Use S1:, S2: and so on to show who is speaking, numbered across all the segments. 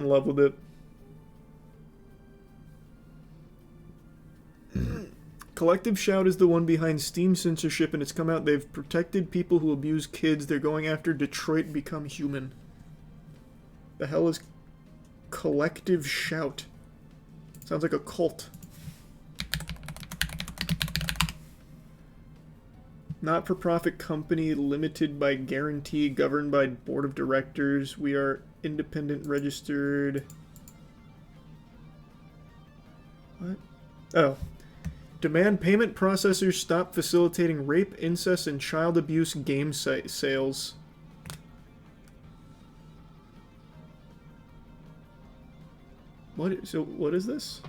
S1: in love with it. Collective Shout is the one behind Steam censorship, and it's come out they've protected people who abuse kids. They're going after Detroit Become Human. The hell is Collective Shout? Sounds like a cult. Not-for-profit company, limited by guarantee, governed by board of directors. We are independent registered. What? Oh. Demand payment processors stop facilitating rape, incest, and child abuse game site sales. What is this?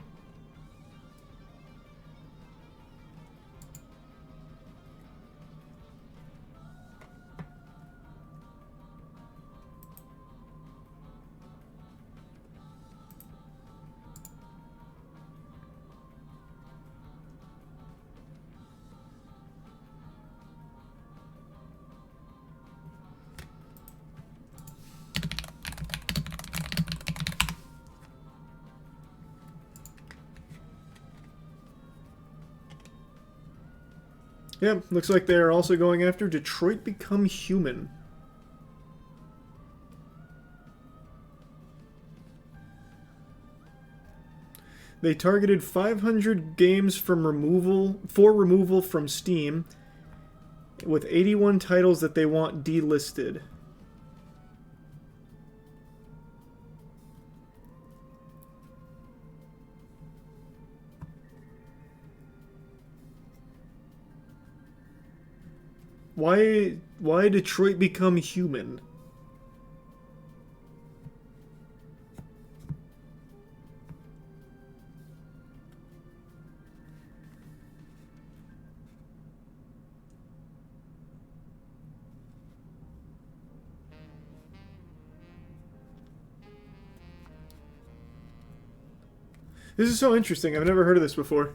S1: Yeah, looks like they're also going after Detroit Become Human. They targeted 500 games for removal from Steam, with 81 titles that they want delisted. Why Detroit Become Human? This is so interesting. I've never heard of this before.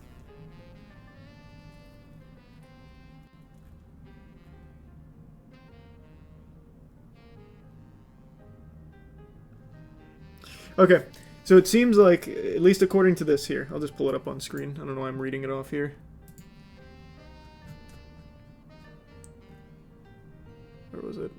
S1: Okay, so it seems like, at least according to this here, I'll just pull it up on screen. I don't know why I'm reading it off here. Where was it?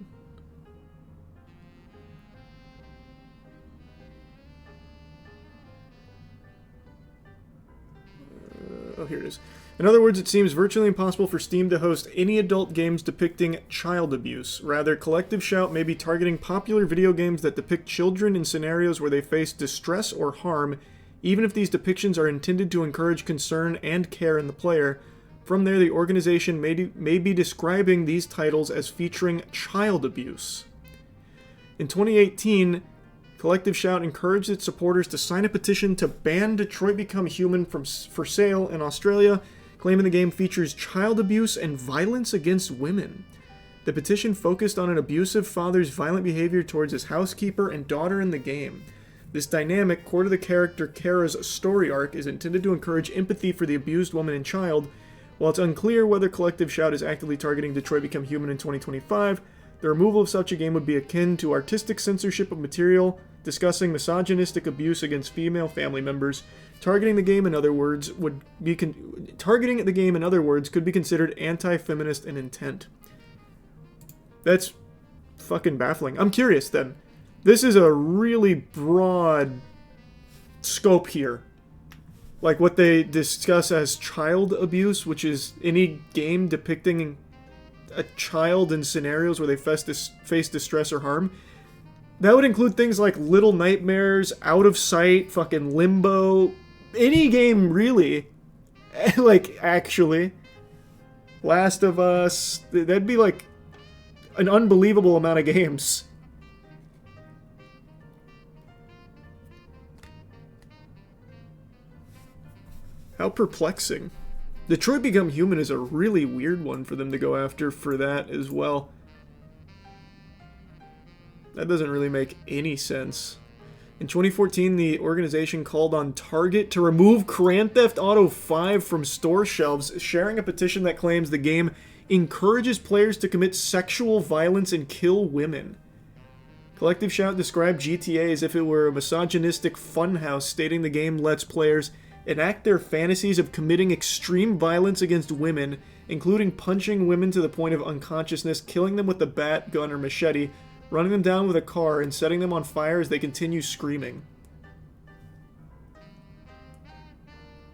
S1: Oh, here it is. In other words, it seems virtually impossible for Steam to host any adult games depicting child abuse. Rather, Collective Shout may be targeting popular video games that depict children in scenarios where they face distress or harm, even if these depictions are intended to encourage concern and care in the player. From there, the organization may be describing these titles as featuring child abuse. In 2018, Collective Shout encouraged its supporters to sign a petition to ban Detroit Become Human for sale in Australia, claiming the game features child abuse and violence against women. The petition focused on an abusive father's violent behavior towards his housekeeper and daughter in the game. This dynamic, core to the character Kara's story arc, is intended to encourage empathy for the abused woman and child. While it's unclear whether Collective Shout is actively targeting Detroit Become Human in 2025, the removal of such a game would be akin to artistic censorship of material discussing misogynistic abuse against female family members. Targeting the game, in other words, could be considered anti-feminist in intent. That's fucking baffling. I'm curious then. This is a really broad scope here. Like what they discuss as child abuse, which is any game depicting a child in scenarios where they face distress or harm. That would include things like Little Nightmares, Out of Sight, fucking Limbo, any game really. Like, actually. Last of Us, that'd be like an unbelievable amount of games. How perplexing. Detroit Become Human is a really weird one for them to go after for that as well. That doesn't really make any sense. In 2014, the organization called on Target to remove Grand Theft Auto 5 from store shelves, sharing a petition that claims the game encourages players to commit sexual violence and kill women. Collective Shout described GTA as if it were a misogynistic funhouse, stating the game lets players enact their fantasies of committing extreme violence against women, including punching women to the point of unconsciousnness, killing them with a bat, gun, or machete, running them down with a car, and setting them on fire as they continue screaming.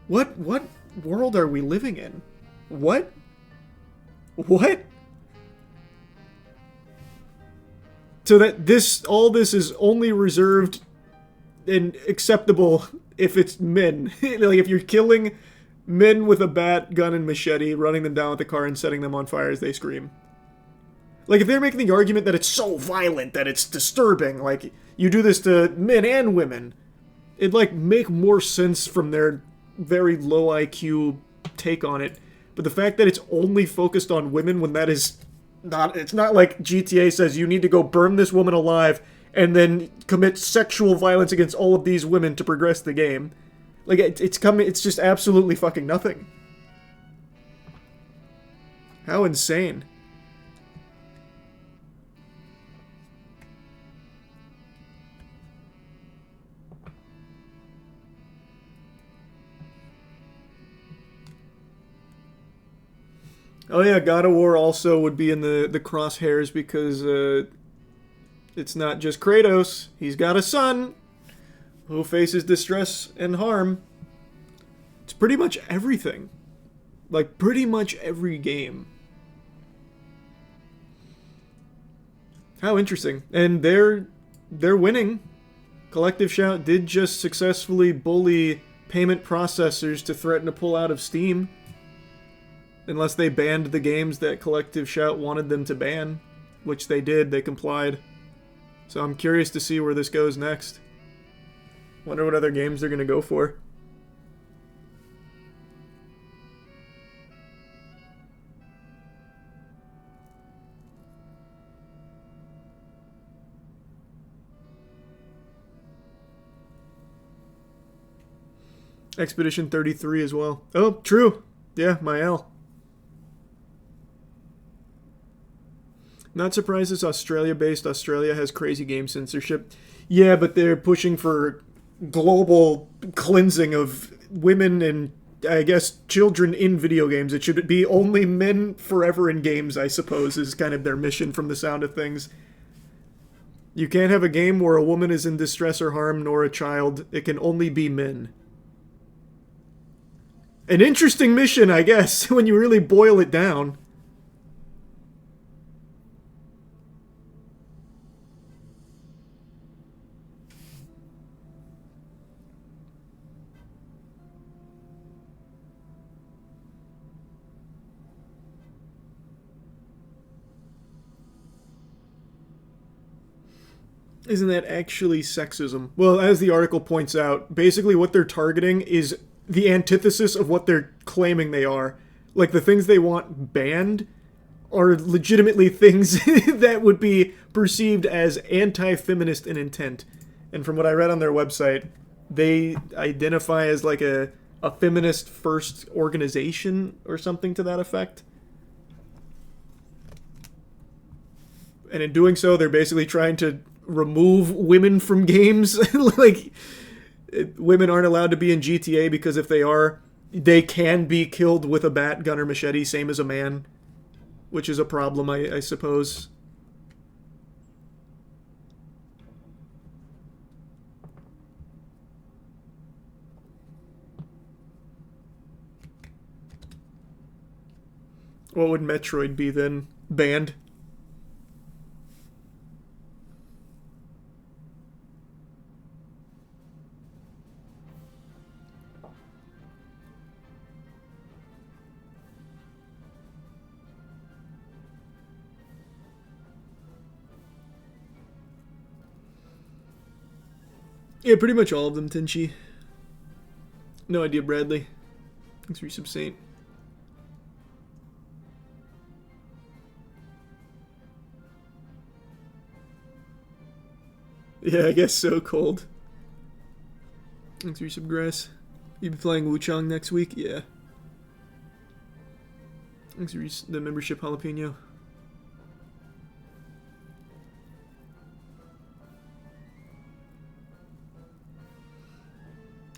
S1: What world are we living in? What? So that all this is only reserved and acceptable if it's men. Like, if you're killing men with a bat, gun, and machete, running them down with a car and setting them on fire as they scream. Like, if they're making the argument that it's so violent that it's disturbing, like, you do this to men and women, it'd, like, make more sense from their very low IQ take on it. But the fact that it's only focused on women when that is not... It's not like GTA says you need to go burn this woman alive and then commit sexual violence against all of these women to progress the game. Like, it's just absolutely fucking nothing. How insane. Oh yeah, God of War also would be in the crosshairs because it's not just Kratos. He's got a son who faces distress and harm. It's pretty much everything. Like, pretty much every game. How interesting. And they're winning. Collective Shout did just successfully bully payment processors to threaten to pull out of Steam. Unless they banned the games that Collective Shout wanted them to ban. Which they did, they complied. So I'm curious to see where this goes next. Wonder what other games they're going to go for. Expedition 33 as well. Oh, true. Yeah, my L. Not surprised it's Australia-based. Australia has crazy game censorship. Yeah, but they're pushing for global cleansing of women and, I guess, children in video games. It should be only men forever in games, I suppose, is kind of their mission from the sound of things. You can't have a game where a woman is in distress or harm, nor a child. It can only be men. An interesting mission, I guess, when you really boil it down. Isn't that actually sexism? Well, as the article points out, basically what they're targeting is the antithesis of what they're claiming they are. Like, the things they want banned are legitimately things that would be perceived as anti-feminist in intent. And from what I read on their website, they identify as like a feminist-first organization or something to that effect. And in doing so, they're basically trying to remove women from games. Like, women aren't allowed to be in GTA because if they are, they can be killed with a bat, gun, or machete, same as a man. Which is a problem, I suppose. What would Metroid be then? Banned? Yeah, pretty much all of them, Tenchi. No idea, Bradley. Thanks for your sub-saint. Yeah, I guess so, Cold. Thanks for your sub-grass. You be playing Wuchang next week? Yeah. Thanks for the membership, Jalapeno.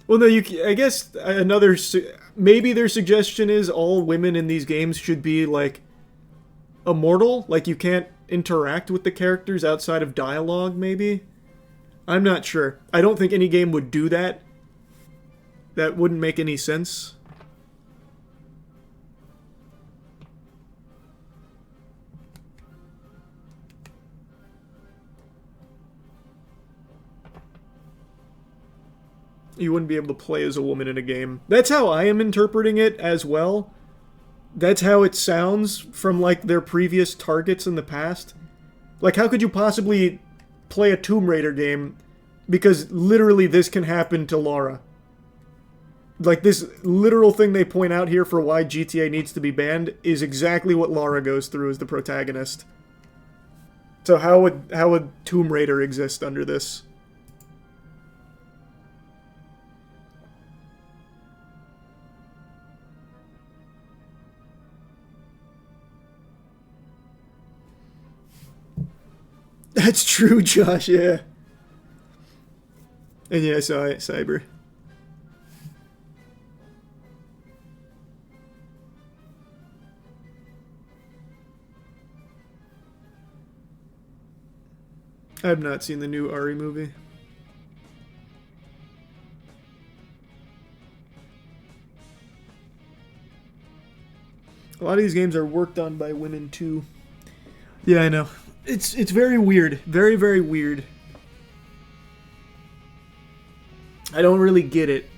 S1: Well, no, I guess maybe their suggestion is all women in these games should be like immortal, like you can't interact with the characters outside of dialogue. Maybe, I'm not sure. I don't think any game would do that. That wouldn't make any sense. You wouldn't be able to play as a woman in a game. That's how I am interpreting it as well. That's how it sounds from, like, their previous targets in the past. Like, how could you possibly play a Tomb Raider game? Because literally this can happen to Lara. Like, this literal thing they point out here for why GTA needs to be banned is exactly what Lara goes through as the protagonist. So how would Tomb Raider exist under this? That's true, Josh, yeah. And yeah, I saw it, Cyber. I have not seen the new Ari movie. A lot of these games are worked on by women too. Yeah, I know. It's very weird. Very, very weird. I don't really get it.